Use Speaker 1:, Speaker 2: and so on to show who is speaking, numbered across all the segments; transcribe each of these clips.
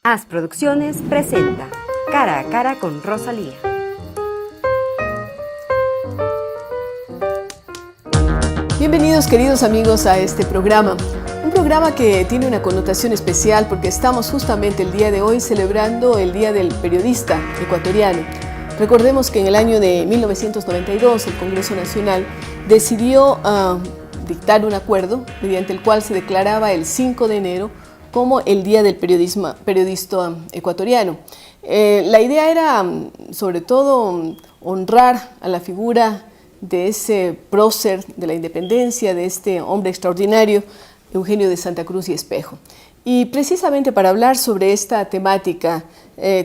Speaker 1: As Producciones presenta Cara a Cara con Rosalía.
Speaker 2: Bienvenidos, queridos amigos, a este programa. Un programa que tiene una connotación especial porque estamos justamente el día de hoy celebrando el Día del Periodista Ecuatoriano. Recordemos que en el año de 1992 el Congreso Nacional decidió dictar un acuerdo mediante el cual se declaraba el 5 de enero como el Día del Periodista Ecuatoriano. La idea era, sobre todo, honrar a la figura de ese prócer de la independencia, de este hombre extraordinario, Eugenio de Santa Cruz y Espejo. Y precisamente para hablar sobre esta temática,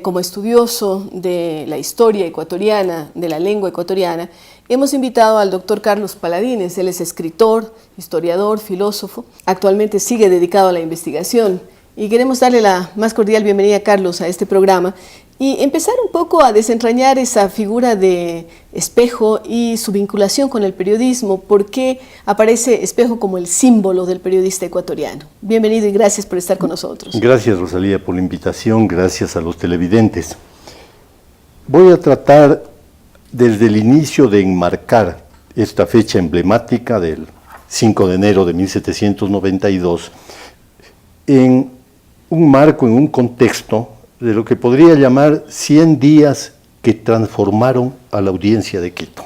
Speaker 2: como estudioso de la historia ecuatoriana, de la lengua ecuatoriana, hemos invitado al doctor Carlos Paladines. Él es escritor, historiador, filósofo. Actualmente sigue dedicado a la investigación. Y queremos darle la más cordial bienvenida, Carlos, a este programa y empezar un poco a desentrañar esa figura de Espejo y su vinculación con el periodismo. ¿Por qué aparece Espejo como el símbolo del periodista ecuatoriano? Bienvenido y gracias por estar con nosotros.
Speaker 3: Gracias, Rosalía, por la invitación. Gracias a los televidentes. Voy a tratar desde el inicio de enmarcar esta fecha emblemática del 5 de enero de 1792 en un marco, en un contexto de lo que podría llamar 100 días que transformaron a la audiencia de Quito.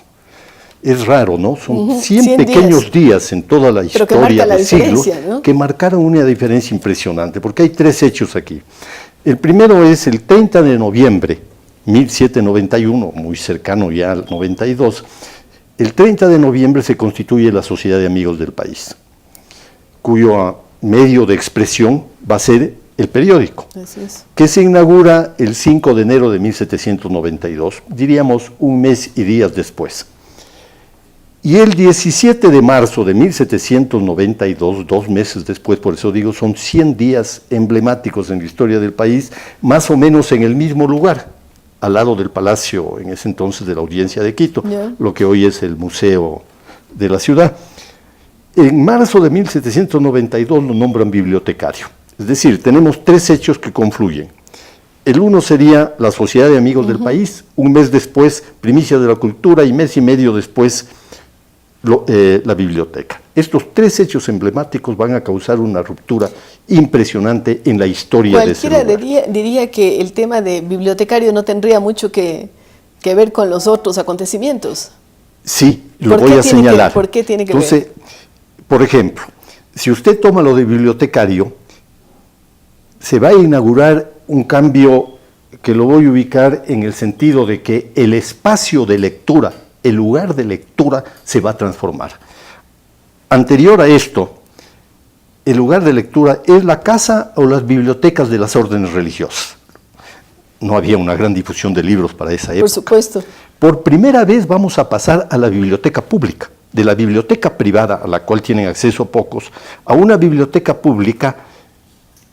Speaker 3: Es raro, ¿no? Son 100 pequeños días en toda la historia del siglo, ¿no?, que marcaron una diferencia impresionante, porque hay tres hechos aquí. El primero es el 30 de noviembre, 1791, muy cercano ya al 92, el 30 de noviembre se constituye la Sociedad de Amigos del País, cuyo medio de expresión va a ser el periódico, que se inaugura el 5 de enero de 1792, diríamos un mes y días después. Y el 17 de marzo de 1792, 2 meses después, por eso digo, son 100 días emblemáticos en la historia del país, más o menos en el mismo lugar, al lado del palacio, en ese entonces, de la Audiencia de Quito, lo que hoy es el Museo de la Ciudad. En marzo de 1792 lo nombran bibliotecario. Es decir, tenemos tres hechos que confluyen. El uno sería la Sociedad de Amigos del País, un mes después, Primicia de la Cultura, y mes y medio después, la biblioteca. Estos tres hechos emblemáticos van a causar una ruptura impresionante en la historia de ese lugar.
Speaker 2: Cualquiera diría que el tema de bibliotecario no tendría mucho que ver con los otros acontecimientos.
Speaker 3: Sí, lo voy a señalar.
Speaker 2: ¿Por qué tiene que ver?
Speaker 3: Entonces, por ejemplo, si usted toma lo de bibliotecario, se va a inaugurar un cambio que lo voy a ubicar en el sentido de que el espacio de lectura, el lugar de lectura, se va a transformar. Anterior a esto, el lugar de lectura es la casa o las bibliotecas de las órdenes religiosas. No había una gran difusión de libros para esa época.
Speaker 2: Por supuesto.
Speaker 3: Por primera vez vamos a pasar a la biblioteca pública, de la biblioteca privada, a la cual tienen acceso pocos, a una biblioteca pública.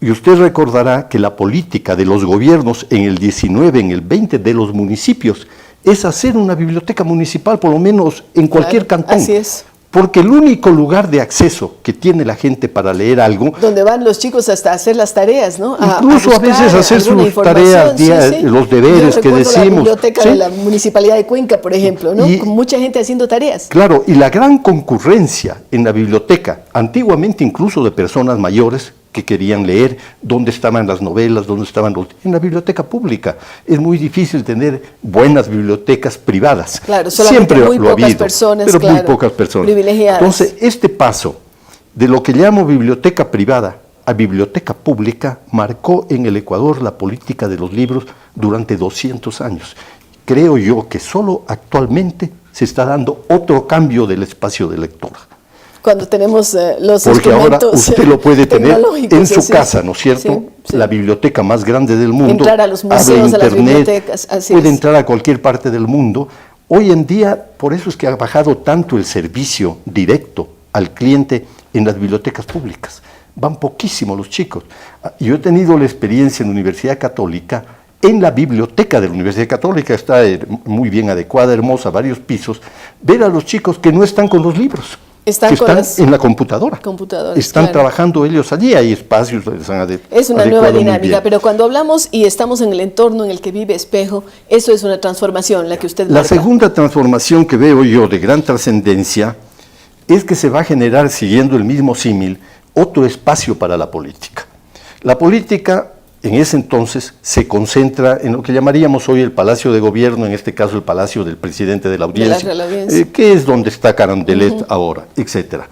Speaker 3: Y usted recordará que la política de los gobiernos en el 19, en el 20 de los municipios, es hacer una biblioteca municipal, por lo menos en cualquier cantón.
Speaker 2: Así es.
Speaker 3: Porque el único lugar de acceso que tiene la gente para leer algo...
Speaker 2: Donde van los chicos hasta hacer las tareas, ¿no?
Speaker 3: Incluso a veces hacer sus tareas, los deberes que decimos.
Speaker 2: La biblioteca de la Municipalidad de Cuenca, por ejemplo, ¿no? Con mucha gente haciendo tareas.
Speaker 3: Claro, y la gran concurrencia en la biblioteca, antiguamente incluso de personas mayores que querían leer, dónde estaban las novelas, dónde estaban en la biblioteca pública. Es muy difícil tener buenas bibliotecas privadas.
Speaker 2: Claro, solamente
Speaker 3: siempre
Speaker 2: muy
Speaker 3: lo ha
Speaker 2: pocas
Speaker 3: habido,
Speaker 2: personas,
Speaker 3: pero
Speaker 2: claro,
Speaker 3: muy pocas personas.
Speaker 2: Privilegiadas.
Speaker 3: Entonces, este paso de lo que llamo biblioteca privada a biblioteca pública marcó en el Ecuador la política de los libros durante 200 años. Creo yo que solo actualmente se está dando otro cambio del espacio de lectura.
Speaker 2: Cuando tenemos los
Speaker 3: porque ahora usted lo puede tener en su
Speaker 2: así
Speaker 3: casa, ¿no es cierto?
Speaker 2: Sí.
Speaker 3: La biblioteca más grande del mundo.
Speaker 2: Entrar a los museos, a las bibliotecas, así
Speaker 3: puede
Speaker 2: es.
Speaker 3: entrar a cualquier parte del mundo. Hoy en día, por eso es que ha bajado tanto el servicio directo al cliente en las bibliotecas públicas. Van poquísimos los chicos. Yo he tenido la experiencia en la Universidad Católica, en la biblioteca de la Universidad Católica, está muy bien adecuada, hermosa, varios pisos, ver a los chicos que no están con los libros.
Speaker 2: Están
Speaker 3: que
Speaker 2: con
Speaker 3: están
Speaker 2: las
Speaker 3: en la computadora. Están
Speaker 2: claro.
Speaker 3: trabajando ellos allí, hay espacios.
Speaker 2: Es una nueva dinámica, pero cuando hablamos y estamos en el entorno en el que vive Espejo, eso es una transformación, la que usted marca.
Speaker 3: La segunda transformación que veo yo de gran trascendencia es que se va a generar, siguiendo el mismo símil, otro espacio para la política. La política, en ese entonces, se concentra en lo que llamaríamos hoy el Palacio de Gobierno, en este caso el Palacio del Presidente de la Audiencia, que es donde está Carondelet ahora, etcétera.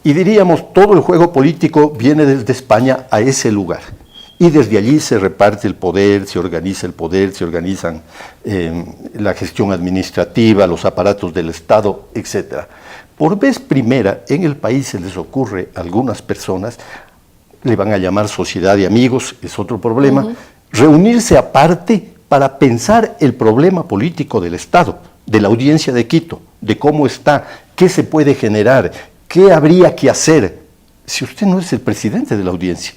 Speaker 3: Y diríamos, todo el juego político viene desde España a ese lugar. Y desde allí se reparte el poder, se organiza el poder, se organizan la gestión administrativa, los aparatos del Estado, etcétera. Por vez primera en el país se les ocurre a algunas personas, le van a llamar sociedad de amigos, es otro problema, reunirse aparte para pensar el problema político del Estado, de la Audiencia de Quito, de cómo está, qué se puede generar, qué habría que hacer, si usted no es el presidente de la Audiencia.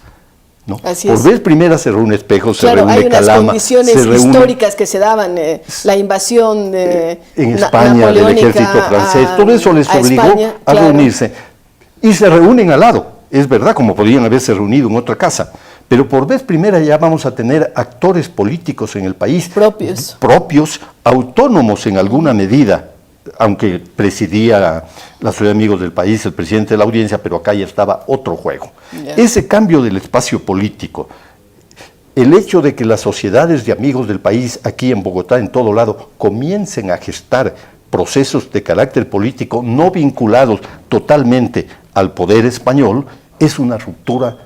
Speaker 3: ¿No? Por vez primera se reúne Espejo, se reúne
Speaker 2: hay unas
Speaker 3: Calama,
Speaker 2: condiciones históricas que se daban, la invasión
Speaker 3: en España del ejército francés, todo eso les obligó a reunirse. Y se reúnen al lado, es verdad, como podrían haberse reunido en otra casa, pero por vez primera ya vamos a tener actores políticos en el país, propios, autónomos en alguna medida, aunque presidía la Sociedad de Amigos del País, el presidente de la Audiencia, pero acá ya estaba otro juego. Ese cambio del espacio político, el hecho de que las sociedades de amigos del país, aquí en Bogotá, en todo lado, comiencen a gestar procesos de carácter político no vinculados totalmente al poder español, es una ruptura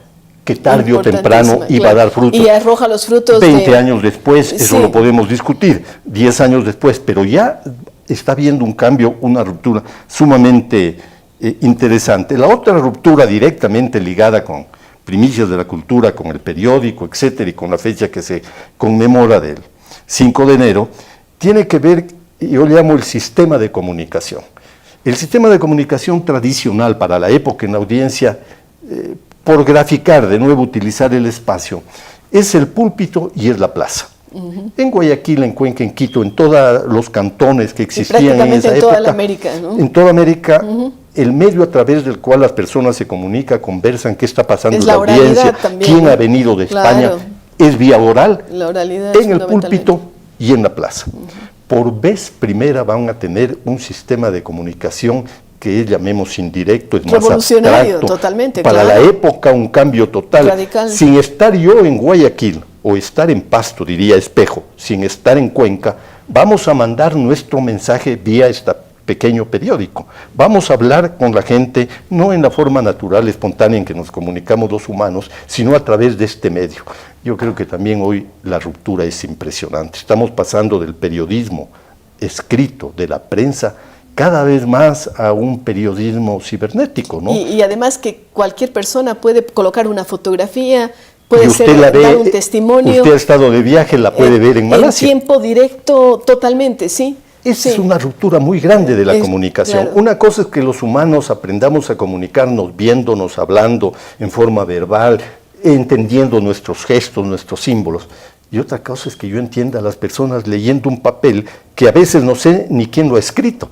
Speaker 3: que tarde o temprano iba a dar frutos.
Speaker 2: Y arroja los frutos
Speaker 3: 20 años después, eso lo podemos discutir, 10 años después, pero ya está habiendo un cambio, una ruptura sumamente interesante. La otra ruptura directamente ligada con Primicias de la Cultura, con el periódico, etcétera, y con la fecha que se conmemora del 5 de enero, tiene que ver, yo le llamo el sistema de comunicación. El sistema de comunicación tradicional para la época en la Audiencia, por graficar, de nuevo utilizar el espacio, es el púlpito y es la plaza. En Guayaquil, en Cuenca, en Quito, en todos los cantones que existían en esa época,
Speaker 2: toda la América, ¿no?
Speaker 3: En toda América, el medio a través del cual las personas se comunican, conversan, qué está pasando en la audiencia, quién ha venido de España, es vía oral, en el púlpito y en la plaza. Por vez primera van a tener un sistema de comunicación que llamemos indirecto, es más
Speaker 2: revolucionario,
Speaker 3: abstracto,
Speaker 2: totalmente,
Speaker 3: para la época un cambio total,
Speaker 2: radical.
Speaker 3: Sin estar yo en Guayaquil o estar en Pasto, diría Espejo, sin estar en Cuenca, vamos a mandar nuestro mensaje vía este pequeño periódico. Vamos a hablar con la gente, no en la forma natural, espontánea en que nos comunicamos los humanos, sino a través de este medio. Yo creo que también hoy la ruptura es impresionante. Estamos pasando del periodismo escrito, de la prensa, cada vez más a un periodismo cibernético, ¿no?
Speaker 2: Y además que cualquier persona puede colocar una fotografía, puede dar un testimonio.
Speaker 3: Usted ha estado de viaje, la puede ver en Malasia.
Speaker 2: En tiempo directo, totalmente, sí.
Speaker 3: Esa es una ruptura muy grande de la comunicación. Claro. Una cosa es que los humanos aprendamos a comunicarnos viéndonos, hablando en forma verbal, entendiendo nuestros gestos, nuestros símbolos. Y otra cosa es que yo entienda a las personas leyendo un papel que a veces no sé ni quién lo ha escrito.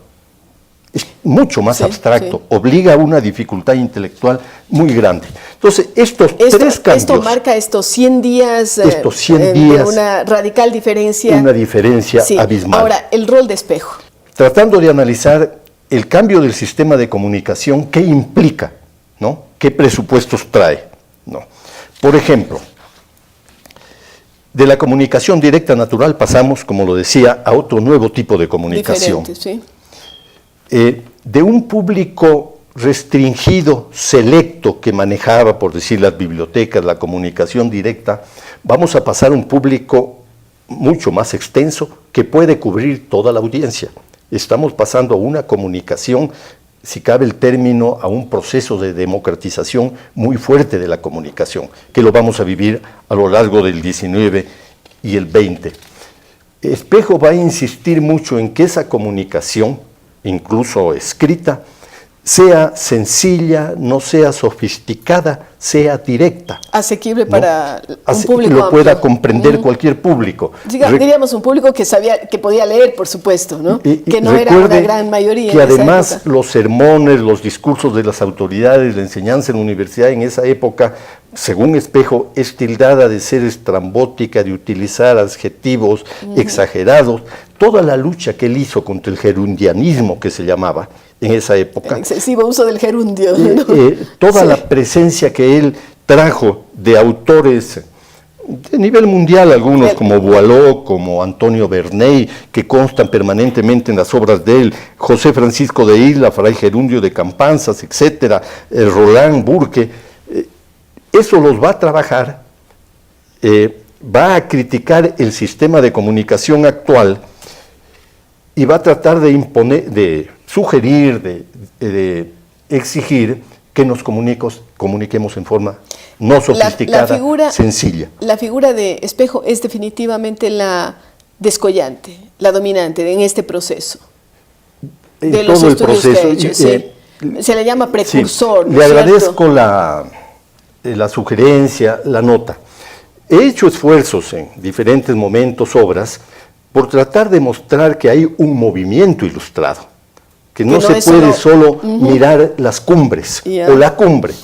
Speaker 3: Es mucho más abstracto, obliga a una dificultad intelectual muy grande. Entonces, estos tres cambios...
Speaker 2: Esto marca estos 100 días,
Speaker 3: días
Speaker 2: una radical diferencia.
Speaker 3: Una diferencia abismal.
Speaker 2: Ahora, el rol de Espejo.
Speaker 3: Tratando de analizar el cambio del sistema de comunicación, ¿qué implica? ¿No? ¿Qué presupuestos trae? ¿No? Por ejemplo, de la comunicación directa natural pasamos, como lo decía, a otro nuevo tipo de comunicación.
Speaker 2: Diferente, sí.
Speaker 3: De un público restringido, selecto, que manejaba, por decir, las bibliotecas, la comunicación directa, vamos a pasar a un público mucho más extenso que puede cubrir toda la audiencia. Estamos pasando a una comunicación, si cabe el término, a un proceso de democratización muy fuerte de la comunicación, que lo vamos a vivir a lo largo del 19 y el 20. Espejo va a insistir mucho en que esa comunicación, incluso escrita, sea sencilla, no sea sofisticada, sea directa.
Speaker 2: Asequible
Speaker 3: ¿no?
Speaker 2: para un público
Speaker 3: lo pueda
Speaker 2: amplio.
Speaker 3: comprender cualquier público.
Speaker 2: Diríamos un público que sabía, que podía leer, por supuesto, ¿no? Que no era una gran mayoría.
Speaker 3: Que
Speaker 2: en esa
Speaker 3: además
Speaker 2: época.
Speaker 3: los sermones, los discursos de las autoridades, la enseñanza en la universidad en esa época, según Espejo, es tildada de ser estrambótica, de utilizar adjetivos exagerados. Toda la lucha que él hizo contra el gerundianismo, que se llamaba en esa época.
Speaker 2: El excesivo uso del gerundio. ¿no?
Speaker 3: Toda
Speaker 2: Sí.
Speaker 3: la presencia que él trajo de autores de nivel mundial, algunos como Boileau, como Antonio Verney, que constan permanentemente en las obras de él, José Francisco de Isla, Fray Gerundio de Campanzas, etcétera, Roland Burke, eso los va a trabajar, va a criticar el sistema de comunicación actual y va a tratar de imponer, de sugerir, de exigir que nos comuniquemos en forma no sofisticada, sencilla.
Speaker 2: La figura de Espejo es definitivamente la descollante, la dominante en este proceso.
Speaker 3: En
Speaker 2: de los
Speaker 3: todo el
Speaker 2: estudios que ha
Speaker 3: proceso.
Speaker 2: hecho, sí. Se le llama precursor.
Speaker 3: Sí,
Speaker 2: ¿no
Speaker 3: le
Speaker 2: es
Speaker 3: agradezco
Speaker 2: cierto?
Speaker 3: la sugerencia, la nota. He hecho esfuerzos en diferentes momentos, obras, por tratar de mostrar que hay un movimiento ilustrado, que no se puede solo mirar las cumbres o la cumbre.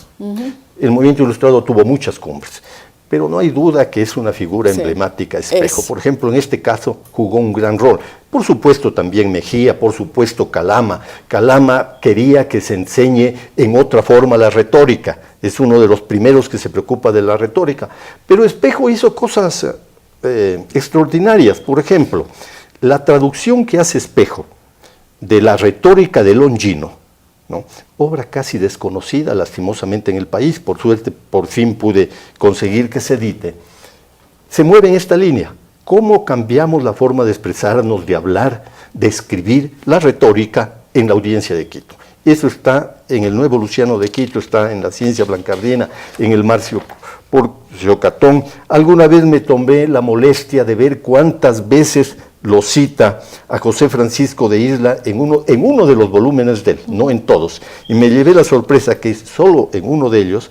Speaker 3: El movimiento ilustrado tuvo muchas cumbres, pero no hay duda que es una figura emblemática, Espejo. Por ejemplo, en este caso jugó un gran rol. Por supuesto también Mejía, por supuesto Calama. Calama quería que se enseñe en otra forma la retórica. Es uno de los primeros que se preocupa de la retórica. Pero Espejo hizo cosas extraordinarias. Por ejemplo, la traducción que hace Espejo de la retórica de Longino, ¿no? Obra casi desconocida lastimosamente en el país, por suerte por fin pude conseguir que se edite, se mueve en esta línea. ¿Cómo cambiamos la forma de expresarnos, de hablar, de escribir la retórica en la audiencia de Quito? Eso está en el Nuevo Luciano de Quito, está en la Ciencia Blancardina, en el Marcio Porcio Catón. Alguna vez me tomé la molestia de ver cuántas veces lo cita a José Francisco de Isla en uno de los volúmenes de él, no en todos. Y me llevé la sorpresa que solo en uno de ellos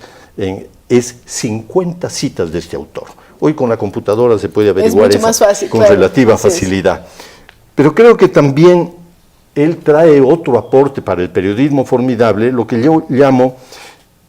Speaker 3: es 50 citas de este autor. Hoy con la computadora se puede averiguar eso con relativa facilidad. Pero creo que también él trae otro aporte para el periodismo formidable, lo que yo llamo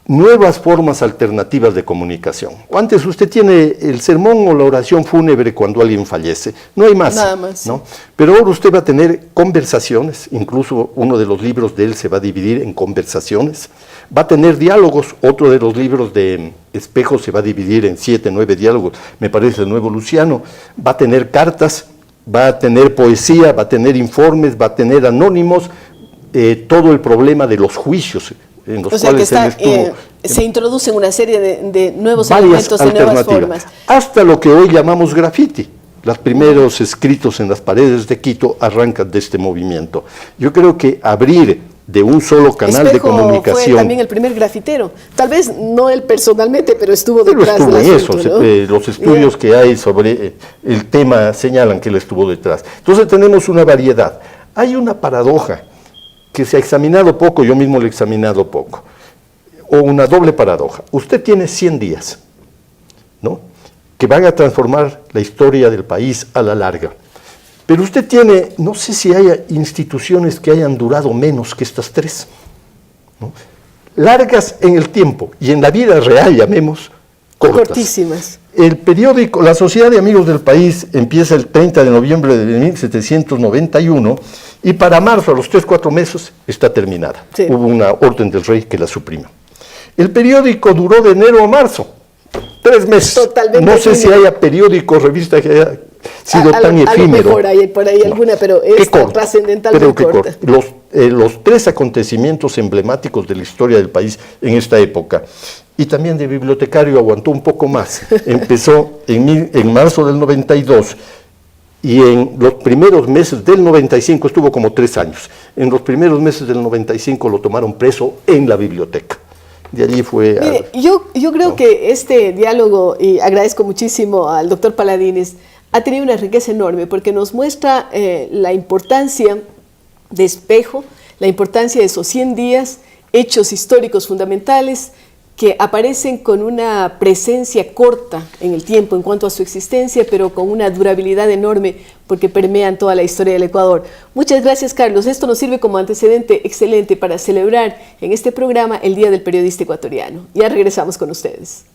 Speaker 3: nuevas formas alternativas de comunicación. Antes usted tiene el sermón o la oración fúnebre cuando alguien fallece, no hay más.
Speaker 2: Nada más.
Speaker 3: ¿No? Pero ahora usted va a tener conversaciones, incluso uno de los libros de él se va a dividir en conversaciones, va a tener diálogos, otro de los libros de Espejo se va a dividir en 7, 9 diálogos, me parece el Nuevo Luciano, va a tener cartas, va a tener poesía, va a tener informes, va a tener anónimos, todo el problema de los juicios, en los cuales él estuvo.
Speaker 2: Se introducen una serie de nuevos
Speaker 3: varias
Speaker 2: elementos, de nuevas formas.
Speaker 3: Hasta lo que hoy llamamos graffiti. Los primeros escritos en las paredes de Quito arrancan de este movimiento. Yo creo que abrir de un solo canal de comunicación.
Speaker 2: Fue también el primer grafitero. Tal vez no él personalmente, pero estuvo detrás del asunto, ¿no?
Speaker 3: Los estudios que hay sobre el tema señalan que él estuvo detrás. Entonces tenemos una variedad. Hay una paradoja que se ha examinado poco, yo mismo lo he examinado poco, o una doble paradoja. Usted tiene 100 días, ¿no?, que van a transformar la historia del país a la larga. Pero usted tiene, no sé si haya instituciones que hayan durado menos que estas 3, ¿no?, largas en el tiempo y en la vida real, llamemos,
Speaker 2: cortísimas.
Speaker 3: El periódico, la Sociedad de Amigos del País empieza el 30 de noviembre de 1791 y para marzo, a los 3-4 meses, está terminada. Sí. Hubo una orden del rey que la suprimió. El periódico duró de enero a marzo, 3 meses. Totalmente. No sé si haya periódico, revista que haya sido tan efímero.
Speaker 2: Por ahí alguna, pero esta trascendental muy corta.
Speaker 3: Los 3 acontecimientos emblemáticos de la historia del país en esta época. Y también de bibliotecario aguantó un poco más. Empezó en marzo del 92 y en los primeros meses del 95, estuvo como 3 años. En los primeros meses del 95 lo tomaron preso en la biblioteca. De allí fue...
Speaker 2: Mire, yo creo que este diálogo, y agradezco muchísimo al doctor Paladines, ha tenido una riqueza enorme porque nos muestra la importancia de Espejo, la importancia de esos 100 días hechos históricos fundamentales que aparecen con una presencia corta en el tiempo en cuanto a su existencia, pero con una durabilidad enorme porque permean toda la historia del Ecuador. Muchas gracias, Carlos. Esto nos sirve como antecedente excelente para celebrar en este programa el Día del Periodista Ecuatoriano. Ya regresamos con ustedes.